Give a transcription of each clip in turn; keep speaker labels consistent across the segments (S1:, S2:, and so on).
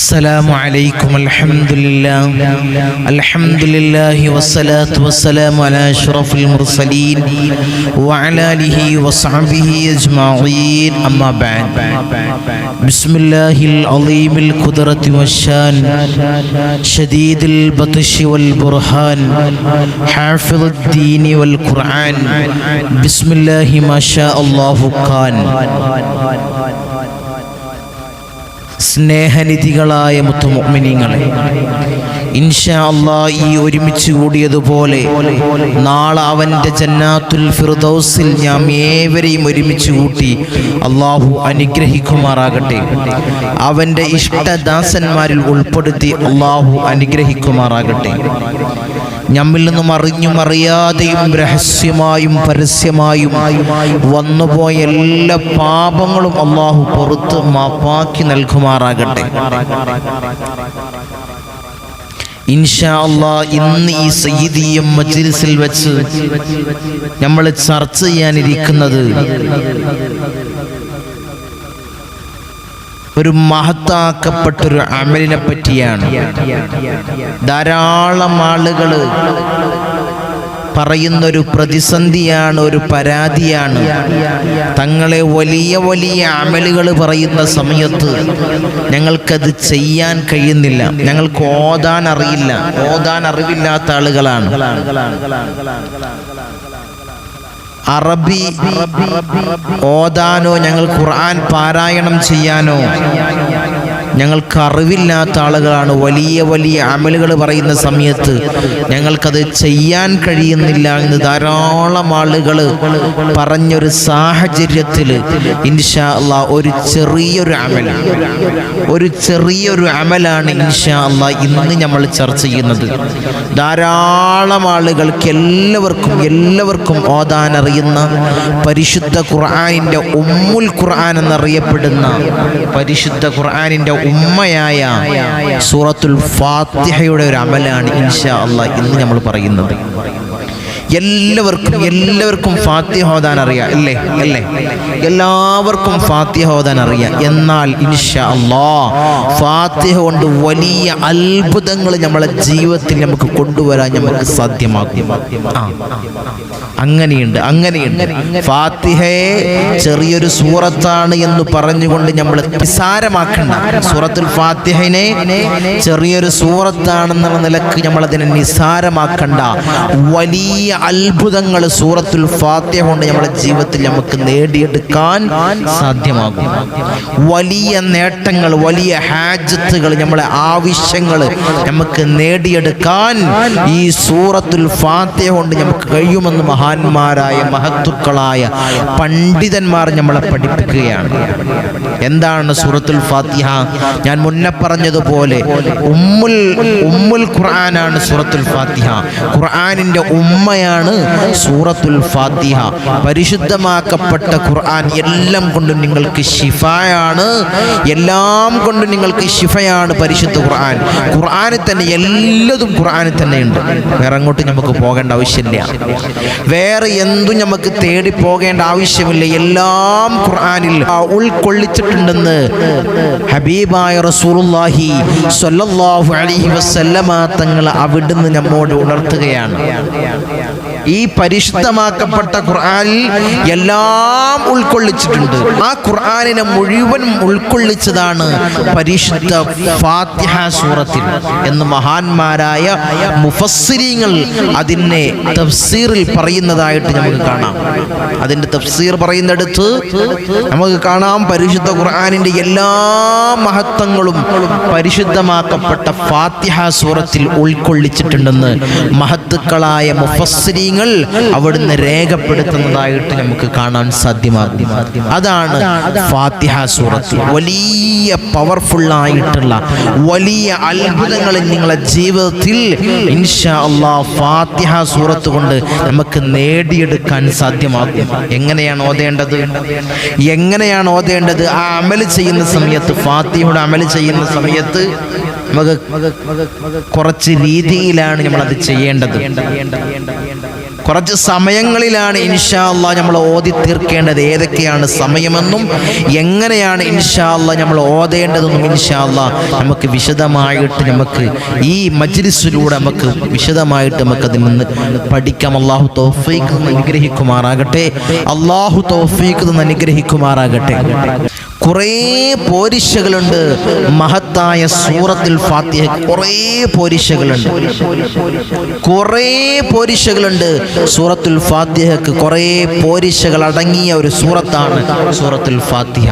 S1: السلام عليكم الحمد لله والصلاة والسلام على أشرف المرسلين وعلى آله وصحبه أجمعين أما بعد بسم الله العظيم القدرة والشان شديد البطش والبرهان حافظ الدين والقرآن بسم الله ما شاء الله كان. സ്നേഹനിധികളായ മുത്തുമുഅ്മിനീങ്ങളെ, ഇൻഷാ അല്ലാഹ് ഈ ഒരുമിച്ച് കൂടിയതുപോലെ നാളെ അവൻ്റെ ജന്നാത്തുൽ ഫിർദൗസിൽ നാം ഏവരെയും ഒരുമിച്ച് കൂട്ടി അല്ലാഹു അനുഗ്രഹിക്കുമാറാകട്ടെ. അവൻ്റെ ഇഷ്ടദാസന്മാരിൽ ഉൾപ്പെടുത്തി അല്ലാഹു അനുഗ്രഹിക്കുമാറാകട്ടെ. നമ്മിൽ നിന്നും അറിഞ്ഞും അറിയാതെയും രഹസ്യമായും പരസ്യമായും വന്നുപോയ എല്ലാ പാപങ്ങളും അല്ലാഹു പുറത്ത് മാപ്പാക്കി നൽകുമാറാകട്ടെ. ഇൻഷാ അല്ലാഹ് ഇന്ന് ഈ സയ്യിദിയ മജ്ലിസിൽ വെച്ച് നമ്മൾ ചർച്ച ചെയ്യാനിരിക്കുന്നത് ഒരു മഹത്താക്കപ്പെട്ടൊരു അമലിനെ പറ്റിയാണ്. ധാരാളം ആളുകൾ പറയുന്നൊരു പ്രതിസന്ധിയാണ്, ഒരു പരാതിയാണ്. തങ്ങളെ വലിയ വലിയ അമലുകൾ പറയുന്ന സമയത്ത് ഞങ്ങൾക്കത് ചെയ്യാൻ കഴിയുന്നില്ല, ഞങ്ങൾക്ക് ഓതാൻ അറിയില്ല, ഓതാൻ അറിവില്ലാത്ത ആളുകളാണ്. അറബി ഓതാനോ ഞങ്ങൾ ഖുർആൻ പാരായണം ചെയ്യാനോ ഞങ്ങൾക്ക് അറിവില്ലാത്ത ആളുകളാണ്. വലിയ വലിയ അമലുകൾ പറയുന്ന സമയത്ത് ഞങ്ങൾക്കത് ചെയ്യാൻ കഴിയുന്നില്ല എന്ന് ധാരാളം ആളുകൾ പറഞ്ഞൊരു സാഹചര്യത്തിൽ ഇൻഷാ അല്ലാഹ് ഒരു ചെറിയൊരു അമലാണ് ഇൻഷാ അല്ലാഹ് ഇന്ന് നമ്മൾ ചർച്ച ചെയ്യുന്നത്. ധാരാളം ആളുകൾക്ക് എല്ലാവർക്കും ഓതാൻ അറിയുന്ന പരിശുദ്ധ ഖുർആനിന്റെ ഉമ്മുൽ ഖുർആൻ എന്നറിയപ്പെടുന്ന പരിശുദ്ധ ഖുർആനിന്റെ ഉമ്മയായ സൂറത്തുൽ ഫാത്തിഹയുടെ ഒരു അമലാണ് ഇൻഷാ അല്ലാഹ് ഇന്ന് നമ്മൾ പറയുന്നത്. എല്ലാവർക്കും ഫാത്തിഹ ഓതാൻ അറിയാം, അല്ലേ? എല്ലാവർക്കും ഫാത്തിഹ ഓതാൻ അറിയാം. എന്നാൽ ഇൻഷാ അല്ലാഹ് ഫാത്തിഹ കൊണ്ട് വലിയ അത്ഭുതങ്ങൾ നമ്മളെ ജീവിതത്തിൽ നമുക്ക് കൊണ്ടുവരാൻ നമുക്ക് സാധ്യമാകും. അങ്ങനെയുണ്ട്. ഫാത്തിഹയെ ചെറിയൊരു സൂറത്താണ് എന്ന് പറഞ്ഞുകൊണ്ട് നമ്മൾ നിസാരമാക്കണ്ട. സൂറത്തുൽ ഫാത്തിഹനെ ചെറിയൊരു സൂറത്താണെന്നുള്ള നിലക്ക് നമ്മൾ അതിനെ നിസാരമാക്കണ്ട. വലിയ അത്ഭുതങ്ങൾ സൂറത്തുൽ ഫാത്തിഹ കൊണ്ട് നമ്മുടെ ജീവിതത്തിൽ നമുക്ക് നേടിയെടുക്കാൻ സാധ്യമാകും. വലിയ നേട്ടങ്ങൾ, വലിയ ഹാജത്തുകൾ, നമ്മളെ ആവശ്യങ്ങൾ നമുക്ക് നേടിയെടുക്കാൻ ഈ സൂറത്തുൽ ഫാത്തിഹ കൊണ്ട് നമുക്ക് കഴിയുമെന്ന് മഹാന്മാരായ മഹത്തുക്കളായ പണ്ഡിതന്മാർ നമ്മളെ പഠിപ്പിക്കുകയാണ്. എന്താണ് സൂറത്തുൽ ഫാത്തിഹ? ഞാൻ മുന്നേ പറഞ്ഞതുപോലെ ഉമ്മുൽ ഖുർആനാണ് സൂറത്തുൽ ഫാത്തിഹ. ഖുർആനിന്റെ ഉമ്മയാണ് സൂറത്തുൽ ഫാത്തിഹ. പരിശുദ്ധമാക്കപ്പെട്ട ഖുർആൻ എല്ലാം കൊണ്ടും നിങ്ങൾക്ക് ശിഫയാണ്, എല്ലാം കൊണ്ടും നിങ്ങൾക്ക് ശിഫയാണ് പരിശുദ്ധ ഖുർആൻ. ഖുർആനിൽ തന്നെ എല്ലാതും ഖുർആനിൽ തന്നെയുണ്ട്. വേറെ അങ്ങോട്ട് നമുക്ക് പോകേണ്ട ആവശ്യമില്ല, വേറെ എന്തും നമുക്ക് തേടി പോകേണ്ട ആവശ്യമില്ല. എല്ലാം ഖുർആനിൽ ഉൾക്കൊള്ളിച്ചിട്ടുണ്ടെന്ന് ഹബീബായ റസൂലുള്ളാഹി സ്വല്ലല്ലാഹു അലൈഹി വസല്ലമ തങ്ങൾ അവിടുന്ന് നമ്മോട് ഉണർത്തുകയാണ്. ഈ പരിശുദ്ധമാക്കപ്പെട്ട ഖുർആനിൽ എല്ലാം ഉൾക്കൊള്ളിച്ചിട്ടുണ്ട്. ആ ഖുർആനിനെ മുഴുവൻ ഉൾക്കൊള്ളിച്ചതാണ് പരിശുദ്ധ ഫാത്തിഹ സൂറത്തിൽ എന്ന് മഹാന്മാരായ മുഫസ്സിരീങ്ങൾ അതിനെ തഫ്സീറിൽ പറയുന്നതായിട്ട് നമുക്ക് കാണാം. അതിന്റെ തഫ്സീർ പറയുന്നിടത്ത് നമുക്ക് കാണാം പരിശുദ്ധ ഖുർആനിന്റെ എല്ലാ മഹത്വങ്ങളും പരിശുദ്ധമാക്കപ്പെട്ട ഫാത്തിഹ സൂറത്തിൽ ഉൾക്കൊള്ളിച്ചിട്ടുണ്ടെന്ന് മഹത്തുക്കളായ മുഫസ്സിരീങ്ങൾ അവിടുന്ന് രേഖപ്പെടുത്തുന്നതായിട്ട് നമുക്ക് കാണാൻ സാധ്യമാകും. അതാണ് ഫാത്തിഹ സൂറത്ത്. വലിയ പവർഫുൾ ആയിട്ടുള്ള വലിയ അത്ഭുതങ്ങൾ നിങ്ങളുടെ ജീവിതത്തിൽ ഇൻഷാ അല്ലാഹ് ഫാത്തിഹ സൂറത്ത് കൊണ്ട് നമുക്ക് നേടിയെടുക്കാൻ സാധ്യമാകും. എങ്ങനെയാണ് ഓതേണ്ടത്? ആ അമൽ ചെയ്യുന്ന സമയത്ത്, ഫാത്തിഹയുടെ അമൽ ചെയ്യുന്ന സമയത്ത് നമുക്ക് കുറച്ച് രീതിയിലാണ് നമ്മളത് ചെയ്യേണ്ടത്. കുറച്ച് സമയങ്ങളിലാണ് ഇൻഷാ അല്ലാഹ് നമ്മൾ ഓതി തീർക്കേണ്ടത്. ഏതൊക്കെയാണ് സമയമെന്നും എങ്ങനെയാണ് ഇൻഷാ അല്ലാഹ് നമ്മൾ ഓതേണ്ടതെന്നും ഇൻഷാ അല്ലാഹ് നമുക്ക് വിശദമായിട്ട് നമുക്ക് ഈ മജ്ലിസിലൂടെ നമുക്ക് വിശദമായിട്ട് നമുക്കതിൽ നിന്ന് പഠിക്കാം. അല്ലാഹു തൗഫീഖ് അനുഗ്രഹിക്കുമാറാകട്ടെ. അല്ലാഹു തൗഫീഖ് അനുഗ്രഹിക്കുമാറാകട്ടെ. കുറേ പോരിശകളുണ്ട് മഹത്തായ സൂറത്തുൽ ഫാത്തിഹ. കുറേ പോരിശകളുണ്ട് സൂറത്തുൽ ഫാത്തിഹക്ക്. കുറേ പോരിശകൾ അടങ്ങിയ ഒരു സൂറത്താണ് സൂറത്തുൽ ഫാത്തിഹ.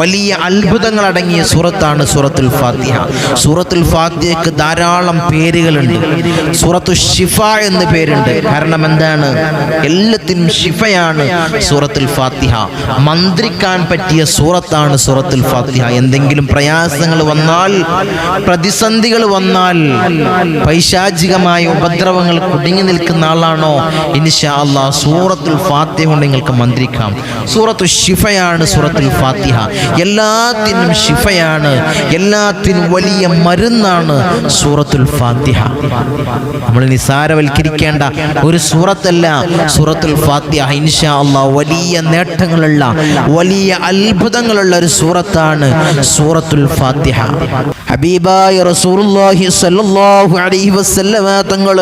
S1: വലിയ അത്ഭുതങ്ങൾ അടങ്ങിയ സൂറത്താണ് സൂറത്തുൽ ഫാത്തിഹ. സൂറത്തുൽ ഫാത്തിഹക്ക് ധാരാളം പേരുകളുണ്ട്. സൂറത്തു ഷിഫ എന്ന് പേരുണ്ട്. കാരണം എന്താണ്? എല്ലാത്തിനും ഷിഫയാണ് സൂറത്തുൽ ഫാത്തിഹ. മന്ത്രിക്കാൻ പറ്റിയ സൂറത്താണ് സൂറത്തുൽ ഫാത്തിഹ. എന്തെങ്കിലും പ്രയാസങ്ങൾ വന്നാൽ, പ്രതിസന്ധികൾ വന്നാൽ, പൈശാചികമായ ഉപദ്രവങ്ങൾ കുടുങ്ങി നിൽക്കുന്ന ആളാണോ, ഇൻഷാ അല്ലാഹ് സൂറത്തുൽ ഫാത്തിഹ കൊണ്ട് നിങ്ങൾക്ക് മന്ത്രിക്കാം. സൂറത്തു ഷിഫയാണ് സൂറത്തുൽ ഫാത്തിഹ. എല്ലാത്തിനും ഷിഫയാണ്, എല്ലാത്തിനും വലിയ മരുന്നാണ് സൂറത്തുൽ ഫാത്തിഹ. നമ്മൾ നിസാരവൽക്കരിക്കേണ്ട ഒരു സൂറത്തല്ല സൂറത്തുൽ ഫാത്തിഹ. ഇൻഷാ അല്ലാഹ് വലിയ നേട്ടങ്ങളുള്ള, വലിയ അത്ഭുതങ്ങളുള്ള ഒരു സൂറത്താണ് സൂറത്തുൽ ഫാത്തിഹ. ഹബീബായ റസൂലുള്ളാഹി സ്വല്ലല്ലാഹു അലൈഹി വസല്ലമ തങ്ങൾ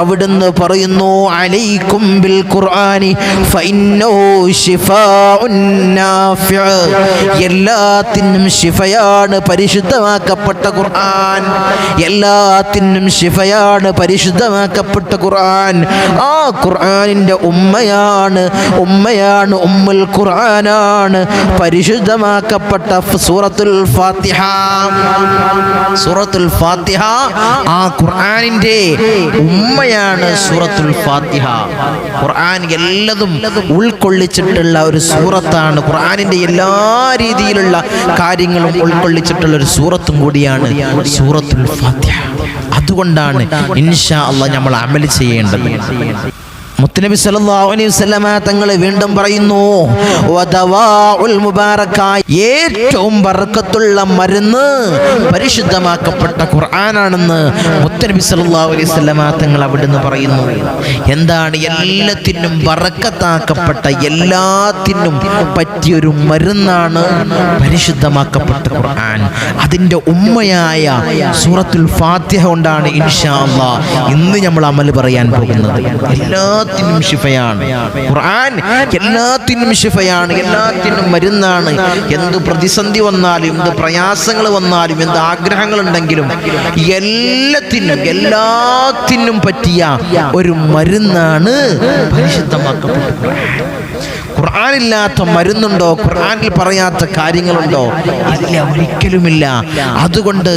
S1: അവിടുന്ന് പറയുന്നു, അലൈക്കും ബിൽ ഖുർആനി ഫഇന്നഹു ശിഫാഉൻ നാഫിഉ. എല്ലാത്തിനും ശിഫയാണ് പരിശുദ്ധമാക്കപ്പെട്ട ഖുർആൻ. എല്ലാത്തിനും ശിഫയാണ് പരിശുദ്ധമാക്കപ്പെട്ട ഖുർആൻ. ആ ഖുർആനിന്റെ ഉമ്മയാണ് ഉമ്മുൽ ഖുർആനാണ് പരിശുദ്ധമാക്കപ്പെട്ട സൂറത്തുൽ ഫാത്തിഹ. സൂറത്തുൽ ഫാത്തിഹ ആ ഖുർആനിന്റെ ഉമ്മയാണ് സൂറത്തുൽ ഫാത്തിഹ. ഖുർആൻ എല്ലതും ഉൾക്കൊള്ളിച്ചിട്ടുള്ള ഒരു സൂറത്താണ്. ഖുർആനിന്റെ എല്ലാ രീതിയിലുള്ള കാര്യങ്ങളും ഉൾക്കൊള്ളിച്ചിട്ടുള്ള ഒരു സൂറത്തും കൂടിയാണ് സൂറത്തുൽ ഫാത്തിഹ. അതുകൊണ്ടാണ് ഇൻഷാ അല്ലാഹ് നമ്മൾ അമൽ ചെയ്യേണ്ടത്. മുത്തുനബി സല്ലല്ലാഹു അലൈഹി വസല്ലമ തങ്ങൾ വീണ്ടും പറയുന്നു, വദവാഉൽ മുബാറക, ഏറ്റവും ബർക്കത്തുള്ള മരുന്ന് പരിശുദ്ധമാക്കപ്പെട്ട ഖുർആനാണെന്ന് മുത്തുനബി സല്ലല്ലാഹു അലൈഹി വസല്ലമ തങ്ങൾ അവിടുന്ന് പറയുന്നു. എന്താണ്? എല്ലാത്തിനും ബർക്കത്താക്കപ്പെട്ട, എല്ലാത്തിനും പറ്റിയൊരു മരുന്നാണ് പരിശുദ്ധമാക്കപ്പെട്ട ഖുർആൻ. അതിൻ്റെ ഉമ്മയായ സൂറത്തുൽ ഫാത്തിഹ കൊണ്ടാണ് ഇൻഷാ അല്ലാഹ് ഇന്ന് നമ്മൾ അമൽ പറയാൻ പോകുന്നത്. എല്ലാത്തിനും ശിഫയാണ് ഖുർആൻ. എല്ലാത്തിനും ശിഫയാണ്, എല്ലാത്തിനും മരുന്നാണ്. എന്ത് പ്രതിസന്ധി വന്നാലും, എന്ത് പ്രയാസങ്ങൾ വന്നാലും, എന്ത് ആഗ്രഹങ്ങൾ ഉണ്ടെങ്കിലും എല്ലാത്തിനും പറ്റിയ ഒരു മരുന്നാണ് പരിശുദ്ധമാക്കപ്പെട്ട ഖുർആൻ. ഖുർആനില്ലാത്ത മരുന്നുണ്ടോ? ഖുർആനിൽ പറയാത്ത കാര്യങ്ങളുണ്ടോ? ഇല്ല, ഒരിക്കലുമില്ല. അതുകൊണ്ട്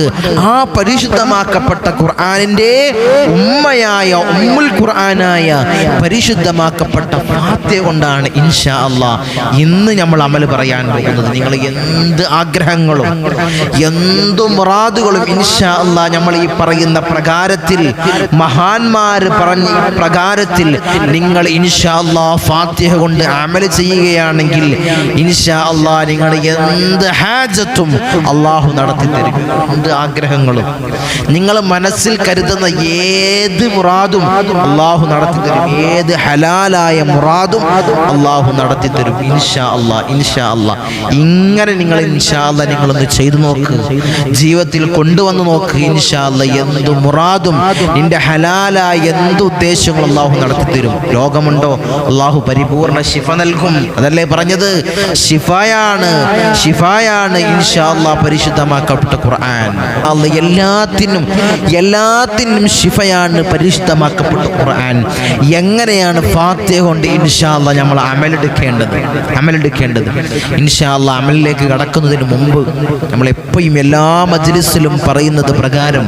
S1: ആ പരിശുദ്ധമാക്കപ്പെട്ട ഖുർആനിന്റെ ഉമ്മയായ ഉമ്മുൽ ഖുർആനായ പരിശുദ്ധമാക്കപ്പെട്ട ഫാത്തിഹ കൊണ്ടാണ് ഇൻഷാ അല്ലാഹ് ഇന്ന് നമ്മൾ അമൽ പറയാൻ പോകുന്നത്. നിങ്ങൾ എന്ത് ആഗ്രഹങ്ങളും എന്തു മുറാദുകളും ഇൻഷാ അല്ലാഹ് നമ്മൾ ഈ പറയുന്ന പ്രകാരത്തിൽ, മഹാന്മാര് പറഞ്ഞ പ്രകാരത്തിൽ നിങ്ങൾ ഇൻഷാ അല്ലാഹ് ഫാത്തിഹ കൊണ്ട് അമൽ ചെയ്യുകയാണെങ്കിൽ ഇൻഷാ അല്ലാഹ് നിങ്ങൾ എന്ത് ഹാജത്തും അല്ലാഹു നടത്തി തരും. എന്ത് ആഗ്രഹങ്ങളും നിങ്ങൾ മനസ്സിൽ കരുതുന്ന ഏത് മുറാദും അല്ലാഹു നടത്തി തരും. ഏത് ഹലാലായ മുറാദും അല്ലാഹു നടത്തി തരും ഇൻഷാ അല്ലാഹ്. ഇൻഷാ അല്ലാഹ് ഇങ്ങനെ നിങ്ങൾ ഇൻഷാ അല്ലാഹ് നിങ്ങളൊന്ന് ചെയ്തു നോക്ക്, ജീവിതത്തിൽ കൊണ്ടുവന്ന് നോക്ക്. ഇൻഷാ അല്ലാഹ് എന്ത് മുറാദും, നിന്റെ ഹലാലായ എന്ത് ഉദ്ദേശങ്ങളും അല്ലാഹു നടത്തി തരും. രോഗമുണ്ടോ? അല്ലാഹു പരിപൂർണ ശിഫ നൽകും. അതല്ലേ പറഞ്ഞത്? ശിഫായാണ് ഇൻഷാ അല്ലാഹ് പരിശുദ്ധമാക്കപ്പെട്ട ഖുർആൻ. അല്ലാഹ് എല്ലാത്തിനും ശിഫയാണ് പരിശുദ്ധമാക്കപ്പെട്ട ഖുർആൻ. എങ്ങനെയാണ് ഫാത്തിഹ കൊണ്ട് ഇൻഷാ അല്ലാഹ് നമ്മൾ അമലെടുക്കേണ്ടത്? ഇൻഷാ അല്ലാഹ് അമലിലേക്ക് കടക്കുന്നതിന് മുമ്പ് നമ്മൾ എപ്പോഴും എല്ലാ മജ്ലിസിലും പറയുന്നത് പ്രകാരം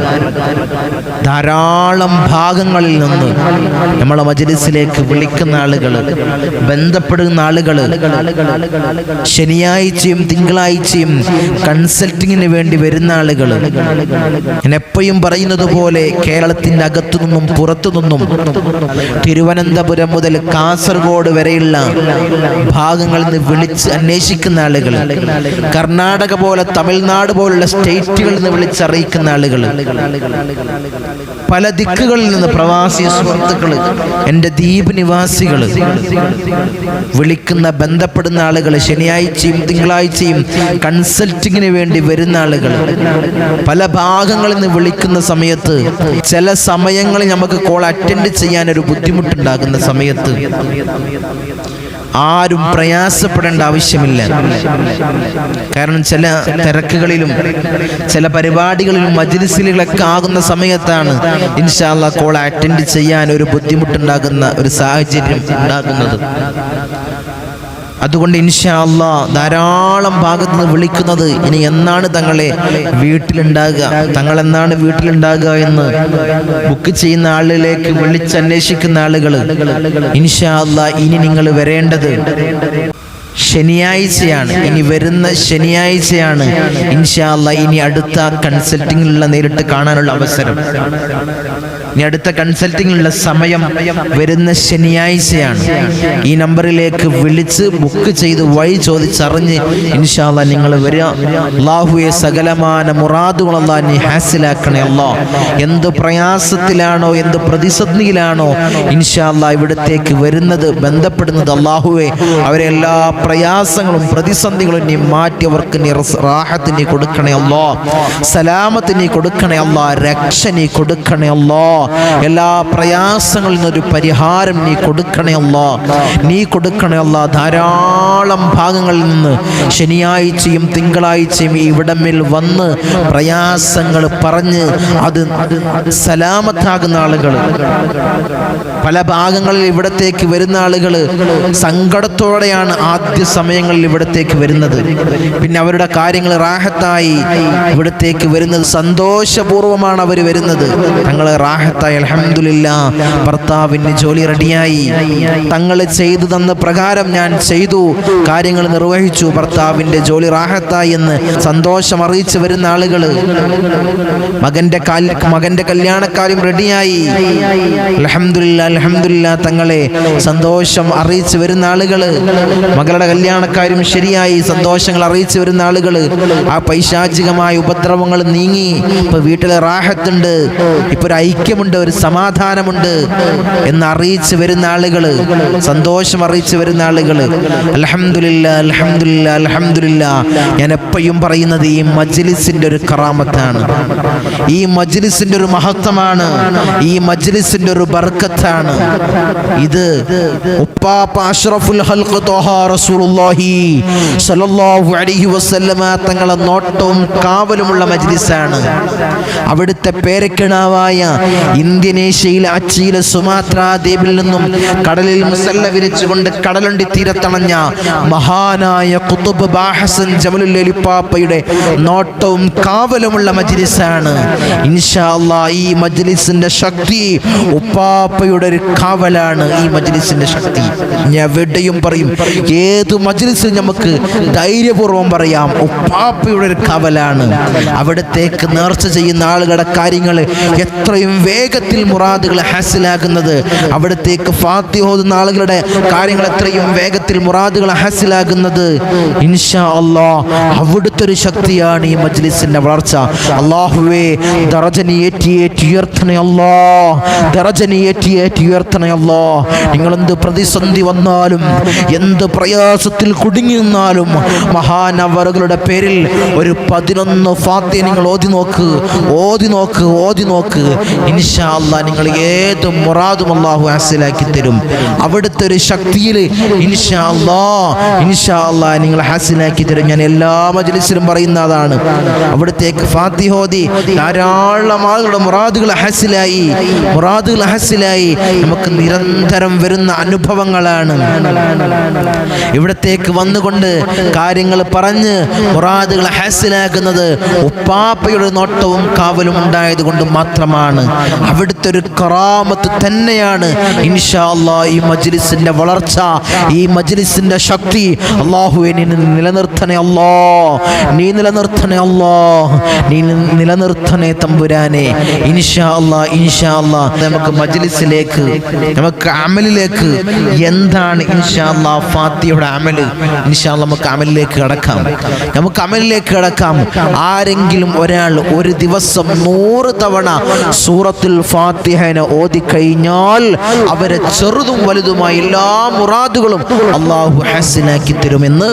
S1: ധാരാളം ഭാഗങ്ങളിൽ നിന്ന് നമ്മളെ മജ്ലിസിലേക്ക് വിളിക്കുന്ന ആളുകൾ, ബന്ധപ്പെടുന്ന വിളിക്കുന്ന ആളുകൾ, ശനിയാഴ്ചയും തിങ്കളാഴ്ചയും കൺസൾട്ടിങ്ങിന് വേണ്ടി വരുന്ന ആളുകൾ, ഞാൻ എപ്പോഴും പറയുന്നത് പോലെ കേരളത്തിൻ്റെ അകത്തു നിന്നും പുറത്തു നിന്നും തിരുവനന്തപുരം മുതൽ കാസർഗോഡ് വരെയുള്ള ഭാഗങ്ങളിൽ നിന്ന് വിളിച്ച് അന്വേഷിക്കുന്ന ആളുകൾ, കർണാടക പോലെ തമിഴ്നാട് പോലുള്ള സ്റ്റേറ്റുകളിൽ നിന്ന് വിളിച്ചറിയിക്കുന്ന ആളുകൾ, പല ദിക്കുകളിൽ നിന്ന് പ്രവാസി സുഹൃത്തുക്കൾ, എൻ്റെ ദ്വീപ് നിവാസികൾ വിളിക്കുന്ന ബന്ധപ്പെടുന്ന ആളുകൾ, ശനിയാഴ്ചയും തിങ്കളാഴ്ചയും കൺസൾട്ടിങ്ങിന് വേണ്ടി വരുന്ന ആളുകൾ, പല ഭാഗങ്ങളിൽ നിന്ന് വിളിക്കുന്ന സമയത്ത് ചില സമയങ്ങളിൽ നമുക്ക് കോൾ അറ്റൻഡ് ചെയ്യാൻ ഒരു ബുദ്ധിമുട്ടുണ്ടാകുന്ന സമയത്ത് ആരും പ്രയാസപ്പെടേണ്ട ആവശ്യമില്ല. കാരണം ചില തിരക്കുകളിലും ചില പരിപാടികളിലും മജ്‌ലിസുകളിലൊക്കെ ആകുന്ന സമയത്താണ് ഇൻഷാ അല്ലാഹ് കോൾ അറ്റൻഡ് ചെയ്യാൻ ഒരു ബുദ്ധിമുട്ടുണ്ടാകുന്ന ഒരു സാഹചര്യം ഉണ്ടാകുന്നത്. അതുകൊണ്ട് ഇൻഷാ അല്ലാഹ് ധാരാളം ഭാഗത്ത് നിന്ന് വിളിക്കുന്നത് ഇനി എന്നാണ് തങ്ങളെ വീട്ടിലുണ്ടാകുക, തങ്ങൾ എന്നാണ് വീട്ടിലുണ്ടാകുക എന്ന് ബുക്ക് ചെയ്യുന്ന ആളിലേക്ക് വിളിച്ചന്വേഷിക്കുന്ന ആളുകൾ, ഇൻഷാ അല്ലാഹ് ഇനി നിങ്ങൾ വരേണ്ടത് ശനിയാഴ്ചയാണ്. ഇനി വരുന്ന ശനിയാഴ്ചയാണ് ഇൻഷാ അല്ലാഹ് ഇനി അടുത്ത കൺസൾട്ടിങ്ങിലുള്ള നേരിട്ട് കാണാനുള്ള അവസരം. ഇനി അടുത്ത കൺസൾട്ടിങ്ങിലുള്ള സമയം വരുന്ന ശനിയാഴ്ചയാണ്. ഈ നമ്പറിലേക്ക് വിളിച്ച് ബുക്ക് ചെയ്ത് വഴി ചോദിച്ചറിഞ്ഞ് ഇൻഷാ അല്ലാഹ് നിങ്ങൾ വരിക. അല്ലാഹുവേ സകലമാന മുറാദുകൾ അല്ലാഹ് നീ ഹാസിലാക്കണേ അല്ലാഹ്. എന്ത് പ്രയാസത്തിലാണോ എന്ത് പ്രതിസന്ധിയിലാണോ ഇൻഷാ അല്ലാഹ് ഇവിടത്തേക്ക് വരുന്നത് ബന്ധപ്പെടുന്നത്, അല്ലാഹുവേ അവരെ എല്ലാ പ്രയാസങ്ങളും പ്രതിസന്ധികളും നീ മാറ്റി അവർക്ക് നീ റാഹത്ത് നീ കൊടുക്കണേ അല്ലാഹ്, സലാമത്ത് നീ കൊടുക്കണേ അല്ലാഹ്, രക്ഷ നീ കൊടുക്കണേ അല്ലാഹ്, എല്ലാ പ്രയാസങ്ങളിൽ നിന്നൊരു പരിഹാരം നീ കൊടുക്കണേ അല്ലാഹ്, നീ കൊടുക്കണേ അല്ലാഹ്. ധാരാളം ഭാഗങ്ങളിൽ നിന്ന് ശനിയാഴ്ചയും തിങ്കളാഴ്ചയും ഇവിടമിൽ വന്ന് പ്രയാസങ്ങൾ പറഞ്ഞ് അത് സലാമത്താകുന്ന ആളുകൾ, പല ഭാഗങ്ങളിൽ ഇവിടത്തേക്ക് വരുന്ന ആളുകൾ സങ്കടത്തോടെയാണ് ആദ്യ സമയങ്ങളിൽ ഇവിടത്തേക്ക് വരുന്നത്. പിന്നെ അവരുടെ കാര്യങ്ങൾ റാഹത്തായി ഇവിടത്തേക്ക് വരുന്നത്, സന്തോഷപൂർവമാണ് അവർ വരുന്നത്. തങ്ങൾ റാഹത്തായി അൽഹംദുലില്ലാഹ് ഭർത്താവിന് ജോലി റെഡിയായി, തങ്ങൾ ചെയ്തു തന്ന പ്രകാരം ഞാൻ ചെയ്തു, കാര്യങ്ങൾ നിർവഹിച്ചു, ഭർത്താവിൻ്റെ ജോലി റാഹത്തായി എന്ന് സന്തോഷം അറിയിച്ച് വരുന്ന ആളുകൾ, മകന്റെ കല്യാണക്കാര്യം റെഡിയായി അൽഹംദുലില്ലാഹ് അൽഹംദുലില്ലാഹ് തങ്ങളെ സന്തോഷം അറിയിച്ച് വരുന്ന ആളുകൾ, മകളുടെ കല്യാണക്കാരും ശരിയായി സന്തോഷങ്ങൾ അറിയിച്ചു വരുന്ന ആളുകൾ, ആ പൈശാചികമായ ഉപദ്രവങ്ങൾ നീങ്ങി ഇപ്പൊ വീട്ടിലെ റാഹത്തുണ്ട്, ഇപ്പൊ ഒരു ഐക്യമുണ്ട്, ഒരു സമാധാനമുണ്ട് എന്ന് അറിയിച്ചു വരുന്ന ആളുകൾ, സന്തോഷം അറിയിച്ചു വരുന്ന ആളുകൾ. അൽഹംദുലില്ലാഹ് അൽഹംദുലില്ലാഹ് അൽഹംദുലില്ലാഹ്. ഞാൻ എപ്പോഴും പറയുന്നത് ഈ മജ്‌ലിസിന്റെ ഒരു കറാമത്താണ്, ഈ മജ്‌ലിസിന്റെ ഒരു മഹത്വമാണ്, ഈ മജ്‌ലിസിന്റെ ഒരു ബർക്കത്താണ്. ഇത് ഉപ്പാപ്പ അഷ്റഫുൽ ഖൽഖ് ത്വഹ റസൂലുള്ളാഹി സ്വല്ലല്ലാഹു അലൈഹി വസല്ലമ തങ്ങളെ നോട്ടവും കാവലുമുള്ള മജ്‌ലിസാണ്. അവിടുത്തെ പേരക്കിടാവായ ഇന്തോനേഷ്യയിലെ അച്ചിയിലെ സുമാത്ര ദ്വീപിൽ നിന്നും കടലിൽ മുസല്ല വിരിച്ചുകൊണ്ട് കടലുണ്ടി തീരത്തണഞ്ഞ മഹാനായ ഖുതുബ് ബാഹസൻ ജമലുൽ അലിപ്പാപ്പയുടെ നോട്ടവും കാവലുമുള്ള മജ്‌ലിസാണ്. ഇൻഷാ അല്ലാഹ് ഈ മജ്‌ലിസിന്റെ ശക്തി ഉപ്പാപ്പയുടെ ഒരു കാവലാണ്. ഈ മജ്‌ലിസിന്റെ ശക്തി ഞാൻ എവിടെയും പറയും, ഏത് മജ്‌ലിസിൽ നമുക്ക് ധൈര്യപൂർവ്വം പറയാം ഉപ്പാപ്പയുടെ ഒരു കാവലാണ്. അവിടത്തേക്ക് നേർച്ച ചെയ്യുന്ന ആളുകളുടെ കാര്യങ്ങൾ എത്രയും വേഗത്തിൽ മുറാദുകൾ ഹാസിലാകുന്നത്, അവിടത്തേക്ക് ഫാത്തിഹ ഓതുന്ന ആളുകളുടെ കാര്യങ്ങൾ എത്രയും വേഗത്തിൽ മുറാദുകൾ ഹാസിലാകുന്നത് ഇൻഷാ അല്ലാഹ് അവിടുത്തെ ഒരു ശക്തിയാണ് ഈ മജ്‌ലിസിന്റെ വളർച്ച. അല്ലാഹുവേ ദറജനിയേറ്റി ഉയർത്തണേ അല്ലാഹ്, ദറജനിയേറ്റി ഉയർത്തണേ അല്ലാഹ്. നിങ്ങൾ എന്ത് പ്രതിസന്ധി വന്നാലും എന്ത് പ്രയാസത്തിൽ കുടുങ്ങി നിന്നാലും മഹാനവറുകളുടെ പേരിൽ ഒരു 11 ഫാത്തിഹ നിങ്ങൾ ഓതി നോക്ക് ഇൻഷാ അല്ലാഹ് നിങ്ങൾ ഏത് മുറാദും അല്ലാഹു ഹാസിലാക്കി തരും. അവിടുത്തെ ഒരു ശക്തിയിൽ ഇൻഷാ അല്ലാഹ് നിങ്ങൾ ഹാസിലാക്കി തരും. ഞാൻ എല്ലാ മജ്‌ലിസിലും പറയുന്നതാണ്, അവിടത്തേക്ക് ഫാത്തിഹ ഓതി ധാരാളം ആളുകളുടെ മുറാദുകൾ ഹാസിലായി നമുക്ക് നിരന്തരം വരുന്ന അനുഭവങ്ങളാണ്. ഇവിടത്തേക്ക് വന്നുകൊണ്ട് കാര്യങ്ങൾ പറഞ്ഞ് മുറാദുകൾ ഹാസിലാക്കുന്നത് ഉപ്പാപ്പയുടെ നോട്ടവും കാവലും ഉണ്ടായത് കൊണ്ട് മാത്രമാണ്. അവിടുത്തെ ഒരു കറാമത്ത് തന്നെയാണ് ഇൻഷാ അല്ലാഹ് ഈ മജ്ലിസിന്റെ വളർച്ച, ഈ മജ്ലിസിന്റെ ശക്തി. അല്ലാഹുവേ നീ നിലനിർത്തണേ അല്ലാ, നീ നിലനിർത്തണേ അല്ലാ, നീ നിലനിർത്തണേ തമ്പുരാനെ. ഇൻഷാ അല്ലാഹ് ഇൻഷാ അല്ലാഹ് നമുക്ക് മജ്ലിസിലേക്ക്, നമുക്ക് അമലിലേക്ക്, എന്താണ് ഇൻഷാ അല്ലാഹ് ഫാത്തിഹയുടെ അമല്, ഇൻഷാ അല്ലാഹ് നമുക്ക് അമലിലേക്ക് കടക്കാം. നമുക്ക് അമലിലേക്ക് കടക്കാം. ആരെങ്കിലും ഒരാൾ ഒരു ദിവസം 100 തവണ സൂറത്തുൽ ഫാത്തിഹനെ ഓതിക്കഴിഞ്ഞാൽ അവരെ ചെറുതും വലുതുമായ എല്ലാ മുറാദുകളും അല്ലാഹു ഹസനാക്കി തരുമെന്ന്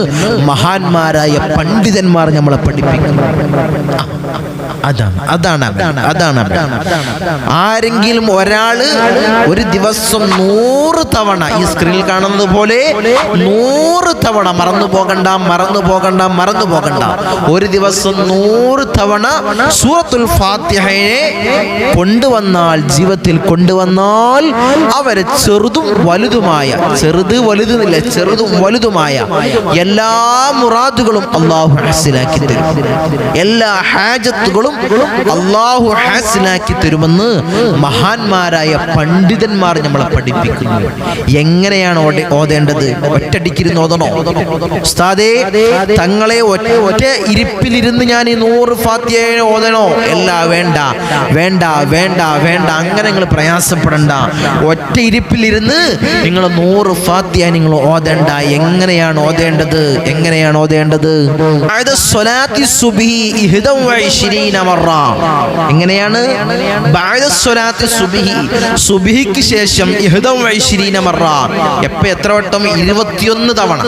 S1: മഹാന്മാരായ പണ്ഡിതന്മാർ നമ്മളെ പഠിപ്പിക്കുന്നു. അതാണ് ആരെങ്കിലും ഒരാള് ഒരു ദിവസം 100 തവണ ഈ സ്ക്രീനിൽ കാണുന്നത് പോലെ 100 തവണ, മറന്നു പോകണ്ട, ഒരു ദിവസം 100 തവണ സൂറത്തുൽ ഫാത്തിഹയെ കൊണ്ടുവന്നാൽ, ജീവിതത്തിൽ കൊണ്ടുവന്നാൽ അവരെ ചെറുതും വലുതുമായ എല്ലാ മുറാദുകളും അല്ലാഹു ഹാസിലാക്കി തരും. എല്ലാ ഹാജത്തുകളും അല്ലാഹു ഹാസിലാക്കി തരുമെന്ന് മഹാന്മാരായ പണ്ഡിതന്മാർ നമ്മളെ പഠിപ്പിക്കുന്നു. എങ്ങനെയാണ് ഓതേണ്ടത്? ഒറ്റടിക്കിരുന്ന് ഓതണോ? ഉസ്താദേ തങ്ങളെ ഒറ്റ ഇരിപ്പിലിരുന്ന് ഞാൻ ഈ 100 ഫാത്തിഹയെ ഓതണോ? അല്ല, വേണ്ട. അങ്ങനെ നിങ്ങൾ പ്രയാസപ്പെടണ്ട. ഒറ്റ ഇരിപ്പിലിരുന്ന് നിങ്ങൾ 100 ഫാത്തിഹ നിങ്ങൾ ഓതേണ്ട. എങ്ങനെയാണ് ഓതേണ്ടത്? എങ്ങനെയാണ്? സുബ്ഹിക്ക് ശേഷം 21 മറ. എത്ര വട്ടം? 21 തവണ.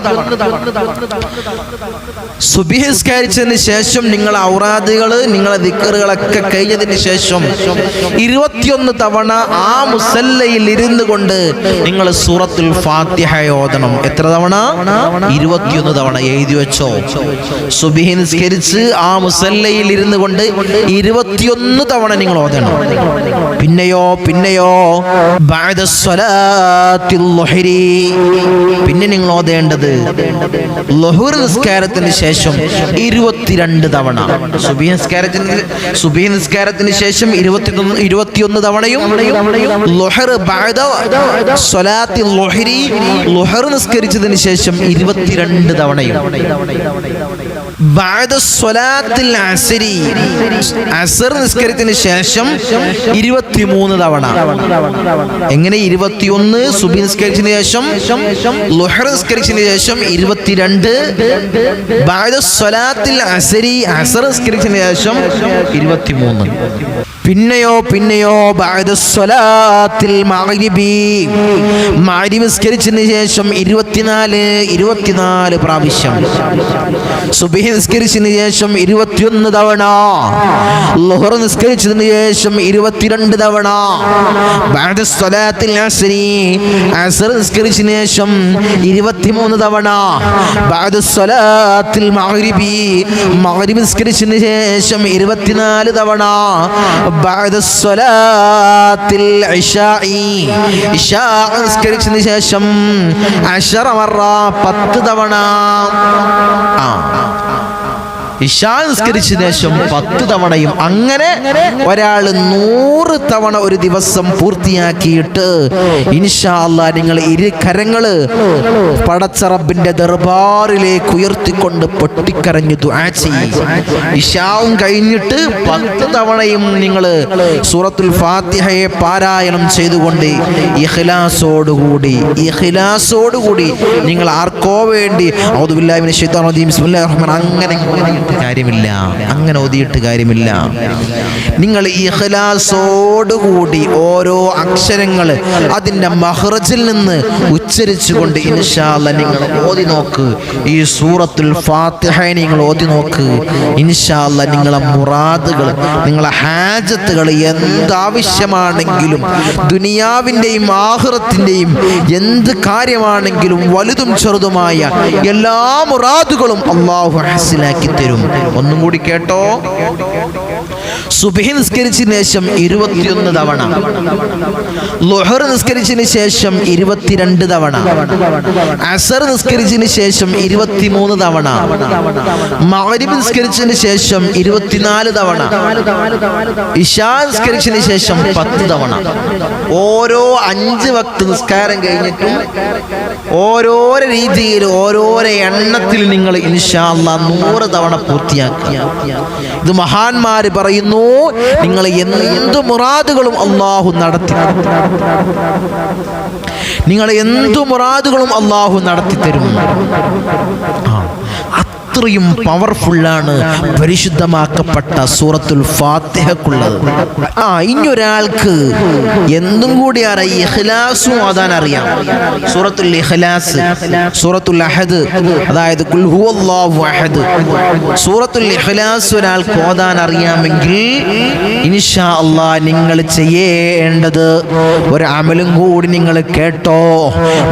S1: സുബ്ഹി നിസ്കരിച്ചതിന് ശേഷം നിങ്ങൾ ഔറാദുകൾ, നിങ്ങളെ ദിക്റുകളൊക്കെ കഴിഞ്ഞതിന് ശേഷം 21 തവണ ആ മുസല്ലയിൽ ഇരുന്നു കൊണ്ട് നിങ്ങൾ സൂറത്തുൽ ഫാത്തിഹ ഓതണം. എത്ര തവണ? 21 തവണ. എഴുതി വെച്ചോ. സുബ്ഹി നിസ്കരിച്ച് ആ മുസല്ലയിൽ ഇരുന്നു കൊണ്ട് 21 തവണ നിങ്ങൾ ഓതണം. പിന്നെയോ ബഅദ സ്വലാത്തിൽ ളുഹരി, പിന്നെ നിങ്ങൾ ഓതേണ്ടത് ളുഹർ നിസ്കാരത്തിന് ശേഷം 22 തവണ. സുബ്ഹി നിസ്കാരത്തിന് ശേഷം 21 തവണയും ളുഹർ ബഅദ സ്വലാത്തിൽ ളുഹരി, ളുഹർ നിസ്കരിച്ചതിന് ശേഷം 22 തവണയും. ബഅദ സ്വലാത്തിൽ അസ്രി, അസ്ർ നിസ്കാരത്തിന് ശേഷം 23 തവണ. എങ്ങനെ? 21 സുബ്ഹി നിസ്കരിച്ചതിന് ശേഷം, ളുഹർ നിസ്കരിച്ചതിന് ശേഷം 22, ബഅദ സ്വലാത്തിൽ അസ്രി, അസ്ർ നിസ്കരിച്ചതിന് ശേഷം 23. പിന്നെയോ ബഅദ സ്വലാത്തിൽ മഗ്രിബി, മഗ്രിബ് നിസ്കരിച്ചതിന് ശേഷം 24 പ്രാവശ്യം. സുബ്ഹി നിസ്കരിച്ചതിന് ശേഷം 21 തവണ, ളുഹർ നിസ്കരിച്ചതിന് ശേഷം 22 തവണ, ബഅദ സ്വലാത്തിൽ അസ്രി, അസ്ർ നിസ്കരിച്ചതിന് ശേഷം 23 തവണ, ബഅദ സ്വലാത്തിൽ മഗ്രിബി, മഗ്രിബ് നിസ്കരിച്ചതിന് ശേഷം 24 തവണ, ബഅദ സ്വലാത്തിൽ ഇശാഇ, ഇശാ നിസ്കരിച്ചതിന് ശേഷം 10 മറ, 10 തവണ. ഇശാ നിസ്കരിച്ചതിന് ശേഷം 10 തവണയും. അങ്ങനെ ഒരാൾ 100 തവണ ഒരു ദിവസം പൂർത്തിയാക്കിയിട്ട് ഇൻഷാ അല്ലാഹ് നിങ്ങൾ കരങ്ങള് പടച്ച റബ്ബിന്റെ ദർബാറിലേക്ക് ഉയർത്തിക്കൊണ്ട് പൊട്ടിക്കരഞ്ഞു ദുആ ചെയ്യും. ഇശാവും കഴിഞ്ഞിട്ട് 10 തവണയും നിങ്ങൾ സൂറത്തുൽ ഫാത്തിഹയെ പാരായണം ചെയ്തുകൊണ്ട് ഇഖ്ലാസോടുകൂടി നിങ്ങൾ ആർക്കോ വേണ്ടി ഔദു ബില്ലാഹി മിനശ് ശൈത്വാനിർ റജീം ബിസ്മില്ലാഹിർ റഹ്മാനിർ അങ്ങനെ ഓതിയിട്ട് കാര്യമില്ല. നിങ്ങൾ ഇഖ്ലാസോടുകൂടി ഓരോ അക്ഷരങ്ങൾ അതിൻ്റെ മഖ്റജിൽ നിന്ന് ഉച്ചരിച്ചുകൊണ്ട് ഇൻഷാ അല്ലാഹ് നിങ്ങൾ ഓതി നോക്ക്. ഈ സൂറത്തുൽ ഫാത്തിഹ നിങ്ങൾ ഓതി നോക്ക്. ഇൻഷാ അല്ലാഹ് നിങ്ങളെ മുറാദുകൾ, നിങ്ങളെ ഹാജത്തുകൾ എന്താവശ്യമാണെങ്കിലും, ദുനിയാവിൻ്റെയും ആഖിറത്തിൻ്റെയും എന്ത് കാര്യമാണെങ്കിലും വലുതും ചെറുതുമായ എല്ലാ മുറാദുകളും അല്ലാഹു ഹസിലാക്കി തരും. ഒന്നും കൂടി കേട്ടോ. സുബ്ഹി നിസ്കരിച്ചതിന് ശേഷം 21 തവണ, ളുഹർ നിസ്കരിച്ചതിന് ശേഷം 22 തവണ, അസർ നിസ്കരിച്ചതിന് ശേഷം 23 തവണ, മഗ്രിബ് നിസ്കരിച്ചതിന് ശേഷം 24 തവണ, ഇശാ നിസ്കരിച്ചതിന് ശേഷം 10 തവണ. ഓരോ 5 വക്ത് നിസ്കാരം കഴിഞ്ഞിട്ടും ഓരോരോ രീതിയിൽ ഓരോരോ എണ്ണത്തിൽ നിങ്ങൾ ഇൻഷാ അല്ലാഹ് 100 തവണ പൂർത്തിയാക്കുക. ഇത് മഹാന്മാര് പറയുന്നു, നിങ്ങൾ എന്ത് മുറാദുകളും അല്ലാഹു നടത്തി, നിങ്ങൾ എന്തു മുറാദുകളും അല്ലാഹു നടത്തി തരും. അത്രയും പവർഫുള്ളാണ് പരിശുദ്ധമാക്കപ്പെട്ട സൂറത്തുൽ ഫാത്തിഹക്കുള്ളത്. ഇനിയൊരാൾക്ക് എന്തും കൂടി അറിയാം, ഇഖ്ലാസും ഓതാൻ അറിയാം. സൂറത്തുൽ ഇഖ്ലാസ്, സൂറത്തുൽ അഹദ്, അതായത് ഖുൽ ഹുവല്ലാഹു അഹദ്, സൂറത്തുൽ ഇഖ്ലാസ് ഒരാൾക്ക് ഓതാൻ അറിയാമെങ്കിൽ ഇൻഷാ അല്ലാഹ് നിങ്ങൾ ചെയ്യേണ്ടത് ഒരു അമലും കൂടി നിങ്ങൾ കേട്ടോ.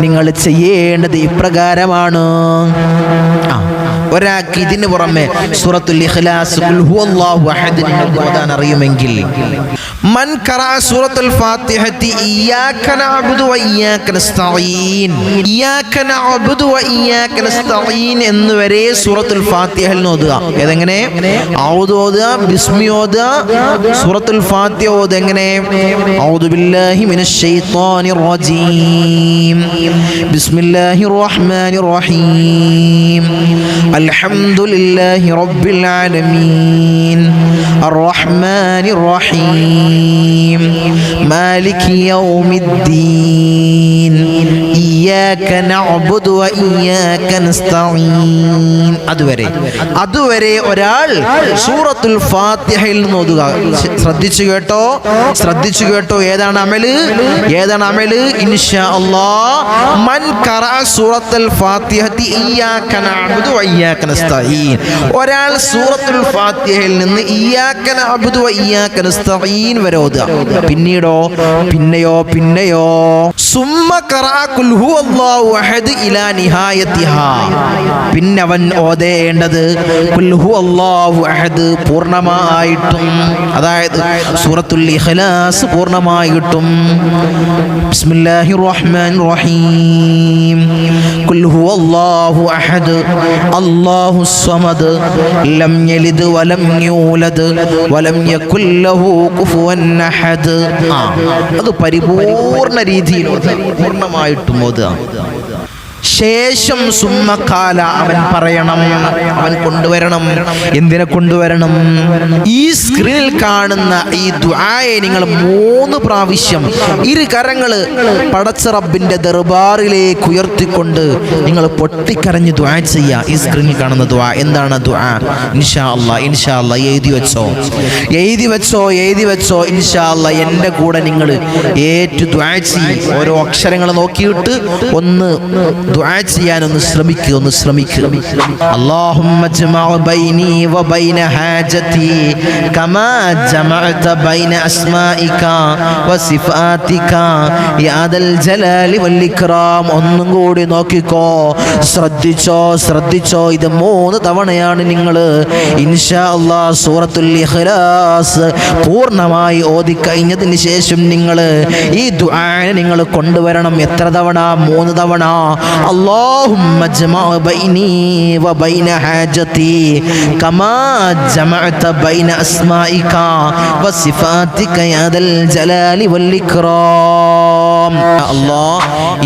S1: നിങ്ങൾ ചെയ്യേണ്ടത് ഇപ്രകാരമാണ്. ഒരാൾക്ക് ഇതിന് പുറമെ സൂറത്തുൽ ഇഖ്ലാസ്, ഖുൽ ഹുവല്ലാഹു അഹദ് ഓതാൻ അറിയുമെങ്കിൽ മൻ ഖറഅ സൂറത്തുൽ ഫാത്തിഹത്തി ഇയ്യാക നഅബുദു വ ഇയ്യാക നസ്തഈൻ, ഇയ്യാക നഅബുദു വ ഇയ്യാക നസ്തഈൻ എന്നുവരെ സൂറത്തുൽ ഫാത്തിഹയിൽ ഓതുക. ഏതെങ്ങനെ? ഔദു ഓതുക, ബിസ്മി ഓതുക, സൂറത്തുൽ ഫാത്തിഹ ഓതുക. എങ്ങനെ? ഔദു ബില്ലാഹി മിനശ് ശൈത്വാനിർ റജീം, ബിസ്മില്ലാഹിർ റഹ്മാനിർ റഹീം, അൽഹംദുലില്ലാഹി റബ്ബിൽ ആലമീൻ, അർറഹ്മാനിർ റഹീം, മാലികി യൗമിദ്ദീൻ, ഇയ്യാക നഅബുദു വ ഇയ്യാക നസ്തഈൻ. അതുവരെ ഒരാൾ സൂറത്തുൽ ഫാത്തിഹയിൽ നിന്ന് ഓതുക. ശ്രദ്ധിച്ചു കേട്ടോ. ഏതാണ് അമല്? ഇൻഷാ അല്ലാഹ് മൻ ഖറഅ സൂറത്തുൽ ഫാത്തിഹത്തി ഇയ്യാക നഅബുദു വ ഇയ്യാക നസ്തഈൻ, ഒരാൾ സൂറത്തുൽ ഫാത്തിഹയിൽ നിന്ന് ഇയ്യാക നഅബുദു വ ഇയ്യാക നസ്തഈൻ വരെ ഓതുക. പിന്നെയോ സുമ്മ ഖറഅ ഖുൽ ഹുവല്ലാഹു അഹദ് ഇലാ നിഹായതിഹാ, പിന്നെ അവൻ ഓതേണ്ടത് ഖുൽ ഹുവല്ലാഹു അഹദ് പൂർണ്ണമായിട്ടും, അതായത് സൂറത്തുൽ ഇഖ്ലാസ് പൂർണ്ണമായിട്ടും. ബിസ്മില്ലാഹിർ റഹ്മാനിർ റഹീം, ഖുൽ ഹുവല്ലാഹു അഹദ് അല്ലാഹുസ് സമദ് ലം യലിദ് വലം യൂലദ് വലം യകുൽ ലഹു കുഫുവൻ അഹദ്. അത് പരിപൂർണ്ണ രീതിയിൽ പൂർണ്ണമായിട്ടും ഓതുക. ശേഷം സുമ്മക്കാല അവൻ പറയണം, അവൻ കൊണ്ടുവരണം. എന്തിനെ കൊണ്ടുവരണം? ഈ സ്ക്രീനിൽ കാണുന്ന ഈ ദുആയെ നിങ്ങൾ 3 പ്രാവശ്യം ഇരു കരങ്ങള് പടച്ച റബ്ബിന്റെ ദർബാറിലേക്ക് ഉയർത്തിക്കൊണ്ട് നിങ്ങൾ പൊട്ടിക്കരഞ്ഞ് ദുആ ചെയ്യുക. ഈ സ്ക്രീനിൽ കാണുന്ന ദുആ എന്താണ്? ദുആ ഇൻഷാ അല്ലാഹ് എഴുതി വെച്ചോ. ഇൻഷാ അല്ലാഹ് എൻ്റെ കൂടെ നിങ്ങൾ ഏറ്റു ദുആ ചെയ്യും. ഓരോ അക്ഷരങ്ങൾ നോക്കിയിട്ട് ഒന്ന് ദുആ ചെയ്യാനൊന്ന് ശ്രമിക്കുക. അല്ലാഹുമ്മ ജമഅ ബൈനി വ ബൈന ഹാജതി കമാ ജമഅത ബൈന അസ്മാഇക വ സിഫാതിക യാ ദൽ ജലാലി വൽ ഇക്റാം. ഒന്നും കൂടി നോക്കിക്കോ, ശ്രദ്ധിച്ചോ. ഇത് 3 തവണയാണ് നിങ്ങൾ ഇൻഷാ അല്ലാഹ് സൂറത്തുൽ ഇഖ്ലാസ് പൂർണ്ണമായി ഓതി കഴിഞ്ഞതിന് ശേഷം നിങ്ങൾ ഈ ദുആനെ നിങ്ങൾ കൊണ്ടുവരണം. എത്ര തവണ? 3 തവണ. اللهم اجمع بيني وبين حاجتي كما جمعت بين أسمائك وصفاتك يا ذا الجلال والإكرام.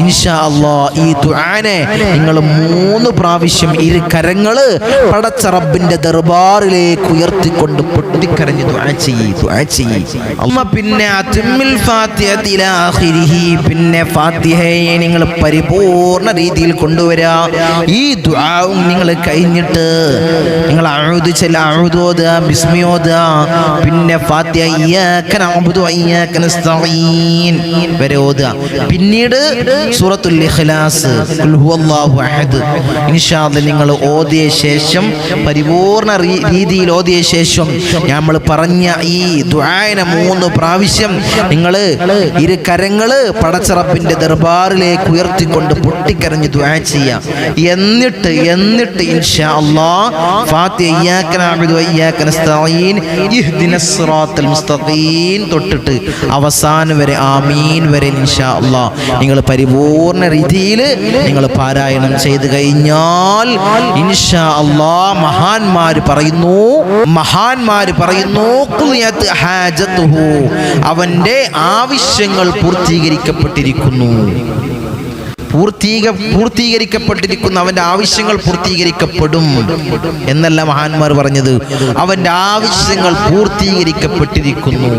S1: ഇൻഷാ അല്ലാഹ് ഈ ദുആനെ നിങ്ങൾ 3 പ്രാവശ്യം ഇരു കരങ്ങള് പടച്ച റബ്ബിന്റെ ദർബാറിലേക്ക് ഉയർത്തിക്കൊണ്ട് പൊട്ടിക്കരഞ്ഞ് ദുആ ചെയ്യ്. പിന്നെ അതുമ്മിൽ ഫാത്തിഹത്തി ഇലാ ആഖിരിഹി, പിന്നെ ഫാത്തിഹയെ നിങ്ങൾ പരിപൂർണ്ണ രീതിയിൽ കൊണ്ടുവരിക. ഈ ദുആവും നിങ്ങൾ കഴിഞ്ഞിട്ട് നിങ്ങൾ അഊദു ഓതുക, ബിസ്മി ഓതുക, പിന്നെ ഫാത്തിഹ ഇയ്യാക നഅബുദു വ ഇയ്യാക നസ്തഈൻ വരെ ഓതുക. പിന്നീട് സൂറത്തുൽ ഇഖ്ലാസ്, ഖുൽ ഹുവല്ലാഹു അഹദ് ഇൻഷാ അല്ലാഹ് നിങ്ങൾ ഓതിയ ശേഷം പരിപൂർണ്ണ രീതിയിൽ ഓതിയ ശേഷം നമ്മൾ പറഞ്ഞ ഈ ദുആനെ 3 പ്രാവശ്യം നിങ്ങൾ ഇരു കരങ്ങള് പടച്ച റബ്ബിന്റെ ദർബാറിലേക്ക് ഉയർത്തിക്കൊണ്ട് പൊട്ടിക്കര പൊട്ടിക്കരഞ്ഞ് ദുആ ചെയ്യാം. എന്നിട്ട് ഇൻഷാ അല്ലാഹ് ഫാത്തിഹ ഇയ്യാക നഅ്ബുദു വ ഇയ്യാക നസ്തഈൻ ഇഹ്ദിനസ് സിറാത്തൽ മുസ്തഖീം തൊട്ടിട്ട് അവസാനം വരെ ആമീൻ വരെ ഇൻഷാ അല്ലാഹ് നിങ്ങൾ പരിപൂർണ രീതിയിൽ നിങ്ങൾ പാരായണം ചെയ്തു കഴിഞ്ഞാൽ ഇൻഷാ അല്ലാഹ് മഹാന്മാര് പറയുന്നു ഖുദിയത്ത് ഹാജത്തുഹു, അവന്റെ ആവശ്യങ്ങൾ പൂർത്തീകരിക്കപ്പെട്ടിരിക്കുന്നു. പൂർത്തീകരിക്കപ്പെട്ടിരിക്കുന്ന അവന്റെ ആവശ്യങ്ങൾ പൂർത്തീകരിക്കപ്പെടും എന്നല്ല മഹാന്മാർ പറഞ്ഞത്, അവന്റെ ആവശ്യങ്ങൾ പൂർത്തീകരിക്കപ്പെട്ടിരിക്കുന്നു.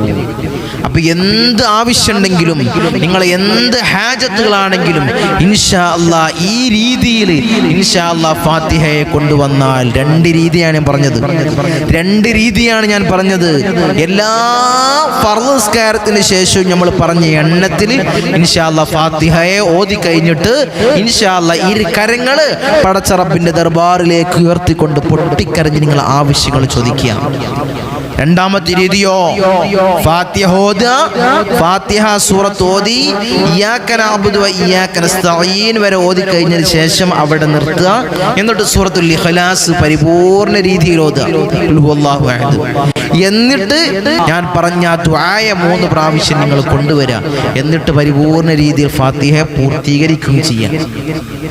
S1: അപ്പൊ എന്ത് ആവശ്യമുണ്ടെങ്കിലും നിങ്ങൾ എന്ത് ഹാജത്തുകളാണെങ്കിലും ഇൻഷാ അല്ലാഹ് ഈ രീതിയിൽ ഇൻഷാ അല്ലാഹ് ഫാത്തിഹയെ കൊണ്ടുവന്നാൽ രണ്ട് രീതിയാണ് ഞാൻ പറഞ്ഞത്. എല്ലാ ഫർദ് നിസ്കാരത്തിന് ശേഷവും നമ്മൾ പറഞ്ഞ എണ്ണത്തിൽ ഇൻഷാ അല്ലാഹ് ഫാത്തിഹയെ ഓതി കഴിഞ്ഞിട്ട് ഇൻഷാ അല്ലാഹ് ഈ കരങ്ങള് പടച്ച റബ്ബിന്റെ ദർബാറിലേക്ക് ഉയർത്തിക്കൊണ്ട് പൊട്ടിക്കരഞ്ഞ് നിങ്ങൾ ആവശ്യങ്ങൾ ചോദിക്കുക. രണ്ടാമത്തെ രീതിയോ ഫാത്തിഹ സൂറത്ത് ഓതി ഇയ്യാക നഅ്ബുദു വ ഇയ്യാക നസ്തഈൻ വരെ ഓതി കഴിഞ്ഞതിന് ശേഷം അവിടെ നിർത്തുക. എന്നിട്ട് സൂറത്തുൽ ഇഖ്ലാസ് പരിപൂർണ രീതിയിൽ ഓതുക, ഖുൽ ഹുവല്ലാഹു അഹദ്. എന്നിട്ട് ഞാൻ പറഞ്ഞ ദുആയ 3 പ്രാവശ്യം നിങ്ങൾ കൊണ്ടുവരിക. എന്നിട്ട് പരിപൂർണ രീതിയിൽ ഫാത്തിഹയെ പൂർത്തീകരിക്കുകയും ചെയ്യാം.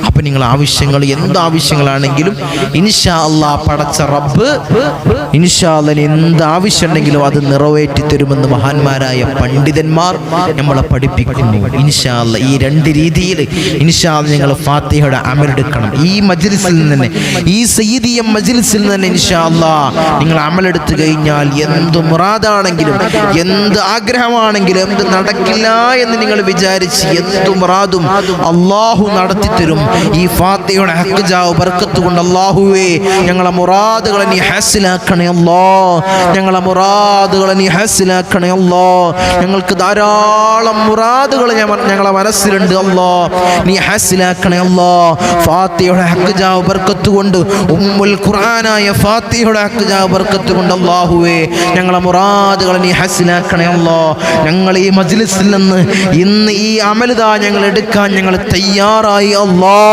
S1: അപ്പൊ നിങ്ങൾ ആവശ്യങ്ങൾ എന്ത് ആവശ്യങ്ങളാണെങ്കിലും ഇൻഷാ അല്ലാഹ് പടച്ച റബ്ബ് ഇൻഷാ അല്ലാഹ് എന്ത് ആവശ്യമുണ്ടെങ്കിലും അത് നിറവേറ്റി തരുമെന്ന് മഹാന്മാരായ പണ്ഡിതന്മാർ നമ്മളെ പഠിപ്പിക്കുന്നു. ഇൻഷാ അല്ലാഹ് ഈ രണ്ട് രീതിയിൽ ഇൻഷാ അല്ലാഹ് നിങ്ങൾ ഫാത്തിഹയുടെ അമലെടുക്കണം. ഈ മജ്ലിസിൽ നിന്ന് ഈ സയ്യിദിയ മജ്ലിസിൽ നിന്ന് ഇൻഷാ അല്ലാഹ് നിങ്ങൾ അമലെടുത്തു കഴിഞ്ഞാൽ എന്ത് മുറാദാണെങ്കിലും എന്ത് ആഗ്രഹമാണെങ്കിലും എന്ത് നടക്കില്ല എന്ന് നിങ്ങൾ വിചാരിച്ച് എന്ത് മുറാദും അല്ലാഹു നടത്തി തരും. ഈ ഫാത്തിഹയുടെ ഹഖ് ജാവ് ബർക്കത്ത് കൊണ്ട് അല്ലാഹുവേ ഞങ്ങളെ മുറാദുകളെ നീ ഹാസിലാക്കണേ അല്ലാഹ്, ഞങ്ങളെ മുറാദുകളെ നീ ഹാസിലാക്കണേ അല്ലാഹ്. ഞങ്ങൾക്ക് ധാരാളം മുറാദുകൾ ഞങ്ങളെ മനസ്സിലുണ്ട് അല്ലാഹ്, നീ ഹാസിലാക്കണേ അല്ലാഹ്. ഫാത്തിഹയുടെ ഹഖ് ജാവ് ബർക്കത്ത് കൊണ്ട് ഉമ്മുൽ ഖുർആനായ ഫാത്തിഹയുടെ ഹഖ് ജാവ് ബർക്കത്ത് കൊണ്ട് അല്ലാഹുവേ ഞങ്ങളെ മുറാദുകളെ നീ ഹാസിലാക്കണേ അല്ലാഹ്. ഞങ്ങൾ ഈ മജ്ലിസിൽ നിന്ന് ഇന്ന് ഈ അമലുദാ ഞങ്ങൾ എടുക്കാൻ ഞങ്ങൾ തയ്യാറായി അല്ലാഹ്,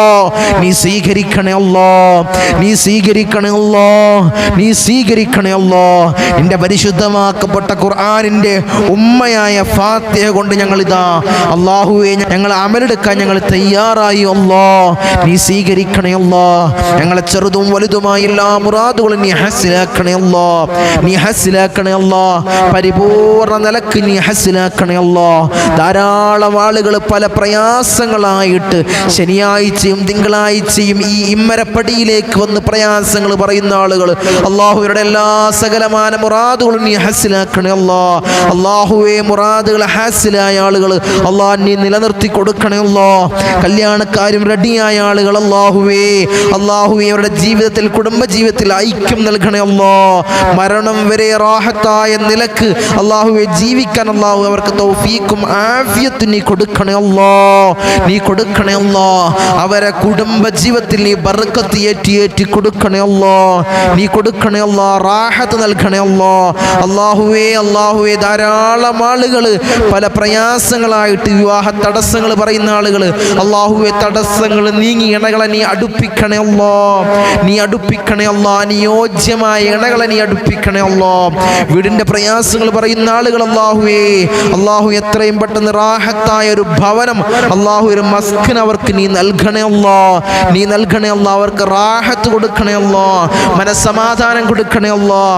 S1: നീ സ്വീകരിക്കണേ അല്ലാഹ്, നീ സ്വീകരിക്കണേ അല്ലാഹ്, നീ സ്വീകരിക്കണേ അല്ലാഹ്. നിന്റെ പരിശുദ്ധമാക്കപ്പെട്ട ഖുർആനിന്റെ ഉമ്മയായ ഫാത്തിഹ കൊണ്ട് ഞങ്ങൾ ഇതാ അല്ലാഹുവേ ഞങ്ങൾ അമലെടുക്കാൻ ഞങ്ങൾ തയ്യാറായി അല്ലാഹ്, നീ സ്വീകരിക്കണേ അല്ലാഹ്. ഞങ്ങളെ ചെറുതും വലുതുമായ എല്ലാ മുറാദുകളും നീ ഹസ്സിലാക്കണേ അല്ലാഹ്, നീ ഹസ്സിലാക്കണേ അല്ലാഹ്. പരിപൂർണ നിലക്ക് നീ ഹസ്സിലാക്കണേ അല്ലാഹ്. ധാരാളം ആളുകൾ പല പ്രയാസങ്ങളായിട്ട് ശനിയാഴ്ചയും തിങ്കളാഴ്ചയും ഈ ഇമ്മരപ്പടിയിലേക്ക് വന്ന് പ്രയാസങ്ങൾ പറയുന്ന ആളുകൾ അല്ലാഹുവിന്റെ എല്ലാ സകലമാന മുറാദുകളും നീ ഹസ്സിലാക്കണേ അല്ലാഹ്. അല്ലാഹുവേ മുറാദുകൾ ഹാസിലായ ആളുകൾ അല്ലാഹ് നീ നിലനിർത്തി കൊടുക്കണേ അല്ലാഹ്. കല്യാണക്കാരും റെഡിയായ ആളുകൾ അല്ലാഹുവേ അവരുടെ ജീവിതത്തിൽ കുടുംബ ജീവിതത്തിൽ ഐക്യം നൽകണേ അല്ലാഹ്. മരണം വരെ റാഹത്തായ നിലക്ക് അല്ലാഹുവേ ജീവിക്കാൻ അല്ലാഹു അവർക്ക് തൗഫീഖും ആഫിയത്തും നീ കൊടുക്കണേ അല്ലാഹ്, നീ കൊടുക്കണേ അല്ലാഹ്. അവരെ കുടുംബ ജീവിതത്തിൽ നീ ബർക്കത്ത് ഏറ്റി കൊടുക്കണേ അല്ലാഹ്, നീ കൊടുക്കണേ അല്ലാഹ്. റാഹത്ത് നൽകണേ അല്ലാഹ്. അല്ലാഹുവേ ധാരാളം ആളുകൾ പല പ്രയാസങ്ങളായിട്ട് വിവാഹ തടസ്സങ്ങൾ പറയുന്ന ആളുകൾ അല്ലാഹുവേ തടസ്സങ്ങൾ നീങ്ങി ഇണകളെ നീ അടുപ്പിക്കണേ അല്ലാഹ്, നീ അടുപ്പിക്കണേ അല്ലാഹ്. അനുയോജ്യമായ ഇണകളെ നീ അടുപ്പിക്കണേ അല്ലാഹ്. വീടിന്റെ പ്രയാസങ്ങൾ പറയുന്ന ആളുകൾ അല്ലാഹു എത്രയും പെട്ടെന്ന് റാഹത്തായ ഒരു ഭവനം അല്ലാഹു ഒരു മസ്കൻ അവർക്ക് നീ നൽകണേ അല്ലാഹ്, നീ നൽകണേ അല്ലാഹ്. അവർക്ക് റാഹത്ത് കൊടുക്കണേ അല്ലാഹ്, മനസ്സമാധാനം കൊടുക്കണേ അല്ലാഹ്,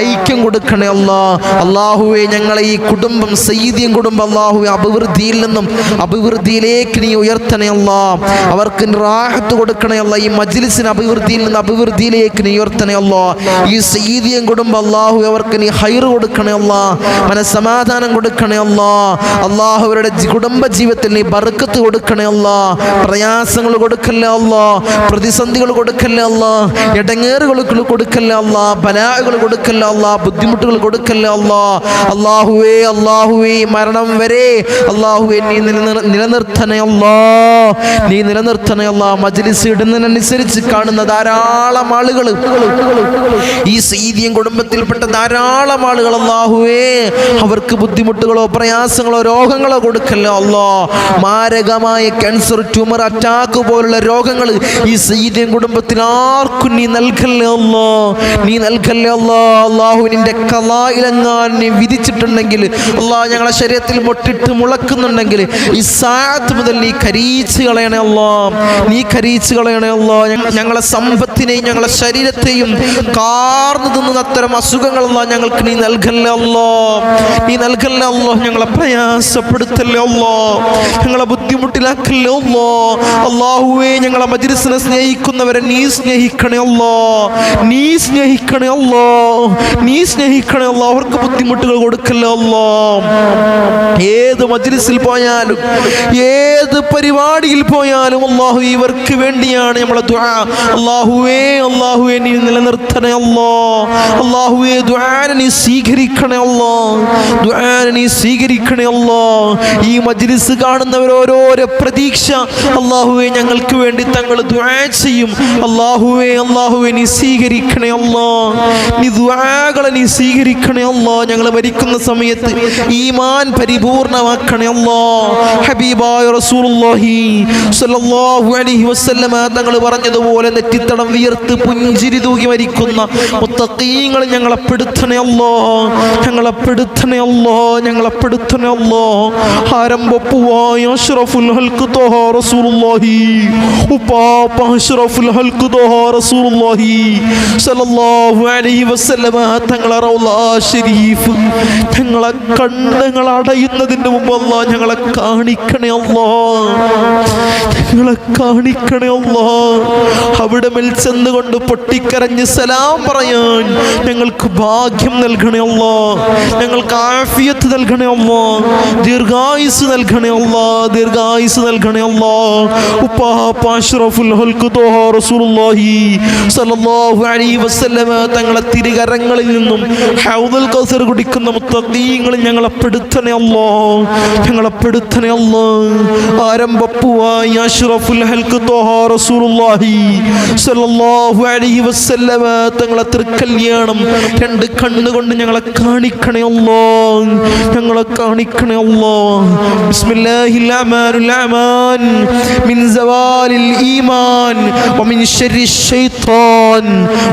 S1: ഐക്യം കൊടുക്കണേ അല്ലാഹ്. അല്ലാഹുവേ ഞങ്ങളെ ഈ കുടുംബം സയ്യിദിയൻ കുടുംബം അല്ലാഹുവേ അഭിവൃദ്ധിയിൽ നിന്നും അഭിവൃദ്ധിയിലേക്ക് നീ ഉയർത്തണേ അല്ലാഹ്. അവർക്ക് റാഹത്ത് കൊടുക്കണേ അല്ലാഹ്. ഈ മജ്ലിസിന് അഭിവൃദ്ധിയിൽ നിന്ന് അഭിവൃദ്ധിയിലേക്ക് നീ ഉയർത്തണേ അല്ലാഹ്. ഈ സയ്യിദിയൻ കുടുംബം അല്ലാഹു അവർക്ക് നീ ഹൈർ കൊടുക്കണേ അല്ലാഹ്, മനസ്സമാധാനം കൊടുക്കണേ അല്ലാഹ്. അല്ലാഹു അവരുടെ കുടുംബ ജീവിതത്തിൽ നീ ബർക്കത്ത് കൊടുക്കണേ അല്ലാഹ്. പ്രയാസങ്ങൾ കൊടുക്കല്ലേ അല്ലാഹ്, പ്രതിസന്ധികൾ കൊടുക്കല്ലേ അല്ലാഹ്, ഇടങ്ങേറുകൾ കൊടുക്കല്ലേ അല്ലാഹ്, ബലാകൾ കൊടുക്കല്ലേ അല്ലാഹ്, ബുദ്ധിമുട്ടുകൾ കൊടുക്കല്ലേ അല്ലാഹ്. അല്ലാഹുവേ മരണം വരെ അല്ലാഹുവേ നീ നിലനിർത്തണേ അല്ലാഹ്, നീ നിലനിർത്തണേ അല്ലാഹ്. മജ്ലിസ് ഇടുന്നതിനനുസരിച്ച് കാണുന്ന ധാരാളം ആളുകൾ ഈ സയ്യിദിയൻ കുടുംബത്തിൽപ്പെട്ട ധാരാളം ആളുകൾ അല്ലാഹുവേ അവർക്ക് ബുദ്ധിമുട്ടുകളോ പ്രയാസങ്ങളോ രോഗങ്ങളോ കൊടുക്കല്ലോ അല്ലാ. മാരകമായ ക്യാൻസർ, ട്യൂമർ, അറ്റാക്ക് പോലുള്ള രോഗങ്ങൾ ഈ സയ്യിദിൻ കുടുംബത്തിൽ ആർക്കും നീ നൽകല്ലേ അല്ലാ, നീ നൽകല്ലേ അല്ലാ. അല്ലാഹു നിന്റെ ഖളായിലെങ്ങാൻ നീ വിധിച്ചിട്ടുണ്ടെങ്കിൽ അല്ലാ, ഞങ്ങളെ ശരീരത്തിൽ മൊട്ടിട്ട് മുളക്കുന്നുണ്ടെങ്കിൽ ഈ സാഅത്ത് മുതൽ നീ കരിയിച്ച് കളയണേ അല്ലാ, നീ കരിയിച്ച് കളയണേ അല്ലാ. ഞങ്ങളെ സമ്പത്തിനെയും ഞങ്ങളെ ശരീരത്തെയും കാർന്നു തിന്നുന്ന അത്തരം അസുഖങ്ങൾ ഞങ്ങൾക്ക് നീ നൽകല്ലേ അല്ലാ, നീ നൽകല്ലേ അല്ലാ. ഞങ്ങളെ പ്രയാസപ്പെടുത്തല്ലേ അല്ലാ, ഞങ്ങളെ ബുദ്ധിമുട്ടിലാക്കല്ലേ അല്ലാ. അല്ലാഹുവേ ഞങ്ങളെ മജ്‌ലിസിനെ സ്നേഹിക്കുന്നവരെ നീ സ്നേഹിക്കണേ അല്ലാ, നീ സ്നേഹിക്കണേ അല്ലാ, നീ സ്നേഹിക്കണേ അല്ലാ. അവർക്ക് ബുദ്ധിമുട്ടുകൾ കൊടുക്കല്ലേ അല്ലാ. ഏത് മജ്‌ലിസിൽ പോയാലും ഏത് പരിപാടിയിൽ പോയാലും അല്ലാഹു ഇവർക്ക് വേണ്ടിയാണ് നമ്മളെ ദുആ. അല്ലാഹുവേ അല്ലാഹുവേ നീ നിലനിർത്തണേ അല്ലാ, അല്ലാഹുവേ ദുആനെ നീ സ്വീകരിക്കണേ അല്ലാ, ദുആനെ നീ സ്വീകരിക്കണേ അല്ലാ. ഈ മജ്‌ലിസ് കാണുന്നവർ ഓരോരോ പ്രതീക്ഷ അല്ലാഹുവേ ഞങ്ങൾക്ക് വേണ്ടി തങ്ങൾ ദുആ ചെയ്യും. അല്ലാഹുവേ അല്ലാഹുവേ നീ സ്വീകരിക്കണേ അല്ലാ, നീ ദുആകളെ നീ സ്വീകരിക്കണേ അല്ലാ. ഞങ്ങൾ മരിക്കുന്ന സമയത്ത് ഈമാൻ പരിപൂർണമാക്കണേ അല്ലാ. ഹബീബായ റസൂലുള്ളാഹി സ്വല്ലല്ലാഹു അലൈഹി വസല്ലമ തങ്ങൾ പറഞ്ഞതുപോലെ നെറ്റിത്തടം വിയർത്ത് പുഞ്ചിരി തൂകി മരിക്കുന്ന മുത്തഖീങ്ങൾ ഞങ്ങളെ പെടുത്തണേ അല്ലാ, ഞങ്ങളെ പെടുത്തണേ അല്ലാ, ഞങ്ങളെ പെടുത്തണേ അല്ലാ. ആരംഭപ്പൂവായ അഷ്റഫുൽ ഹൽഖ് ത്വഹ റസൂലുള്ളാഹി, ഉപ്പാപ്പ അഷ്റഫുൽ ഹൽഖ് ത്വഹ റസൂലുള്ളാഹി സ്വല്ലല്ലാഹു അലൈഹി വസല്ലമ തങ്ങളെ റൗള ശരീഫ് ഞങ്ങളെ കണ്ണുകൾ അടയുന്നതിന് മുമ്പ് അല്ലാ ഞങ്ങളെ കാണിക്കണേ അല്ലാ, ഞങ്ങളെ കാണിക്കണേ അല്ലാ. അവിടെ മേൽ ചെന്നുകൊണ്ട് പൊട്ടിക്കരഞ്ഞ് സലാം പറയാൻ ഞങ്ങൾക്ക് ഭാഗ്യം നൽകണേ അല്ലാ, ഞങ്ങൾക്ക് ആഫിയത്ത് നൽകണേ അല്ലാ, ദീർഘായുസ് നൽകണേ അല്ലാ, ദീർഘായുസ് നൽകണേ അല്ലാ. ഉപ്പാപ്പ അഷ്റഫുൽ ഹൽഖ് ത്വഹ റസൂലുള്ളാഹി സ്വല്ലല്ലാഹു അലൈഹി വസല്ലമ തങ്ങളെ തിരുകരങ്ങളിൽ നിന്നും ഹൗദുൽ കൗസർ കുടിക്കുന്ന മുത്തഖീങ്ങൾ ഞങ്ങളെ പെടുത്തണേ അല്ലാ, ഞങ്ങളെ പെടുത്തണേ അല്ലാ. ആരംഭപ്പൂവായ അഷ്റഫുൽ ഹൽഖ് ത്വഹ റസൂലുള്ളാഹി സ്വല്ലല്ലാഹു അലൈഹി വസല്ലമ തങ്ങളെ തൃക്കല്യാണം രണ്ട് കണ്ണുകൊണ്ട് ഞങ്ങളെ കാണിക്കണേ അല്ലാ, ഞങ്ങളെ കാണിക്കണേ അല്ലാ. ബിസ്മില്ലാഹിൽ അമാനുൽ അമാൻ മിൻ സവാലിൽ ഈമാൻ വമിൻ ശർരിശ് ശൈത്താൻ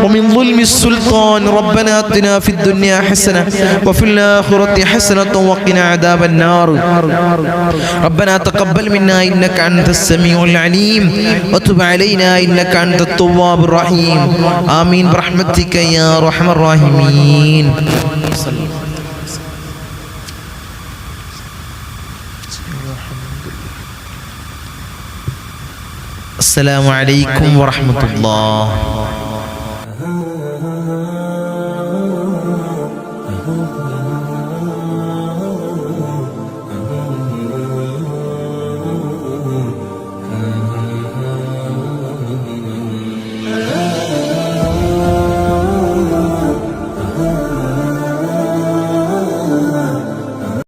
S1: വമിൻ ദുൽമിസ് സുൽത്താൻ. റബ്ബനാ ആതിനാ ഫിദ് ദുനിയാ ഹസന വഫിൽ ആഖിറതി ഹസനത വഖിനാ അദാബൻ നാർ. റബ്ബനാ തഖബ്ബൽ മിന്നാ ഇന്നക അൻതസ് സമീഉൽ അലീം വതുബ് അലൈനാ ഇന്നക അൻതത് തവ്വാബുർ റഹീം. ആമീൻ ബിറഹ്മതിക യാ അർഹമർ റഹീമീൻ. അസ്സലാമു അലൈക്കും വറഹ്മത്തുള്ളാഹി.